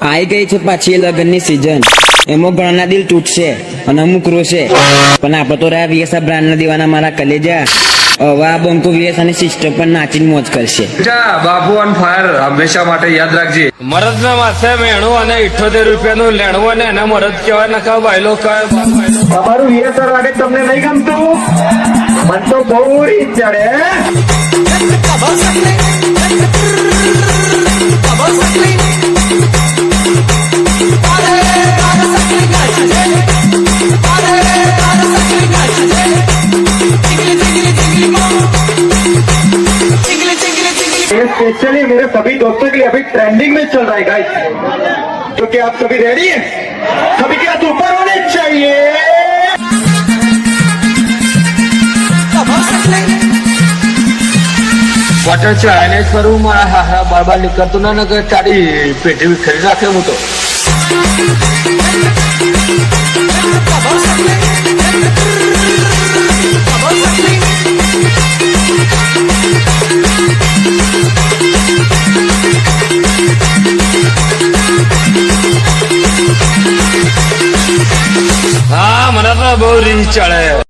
आई गई છે પાછી લગ્નની સીઝન એમાં ઘણા દિલ તૂટશે અને અમુક રોશે પણ આપણે તો રહ્યા વીએસઆર બ્રાન્ડના દીવાના મારા કલેજા હવે આ બંકો વીએસ અને સિસ્ટર પર નાચીને મોજ કરશે બાબુ ઓન ફાયર હંમેશા માટે યાદ રાખજે. મરદ ના માથે મેણું અને 78 રૂપિયાનું લેણવું અને એને મરદ કહેવાય ને કહે ભાઈલો કહે. તમારું વીએસઆર વાગે તમને નહીં ગમતું? મને તો બહુ રીત ચડે. ये स्पेशली मेरे सभी दोस्तों के लिए अभी ट्रेंडिंग में चल रहा है गाइस. तो क्या आप सभी रेडी हैं? सभी के हाथ ऊपर होने चाहिए. વોટર ચાઇનીઝ કરું મારા હારા બાર નીકળતું ના કે તારી પેટી ખરી રાખે હું તો. હા મને તો બહુ રીસ ચડે.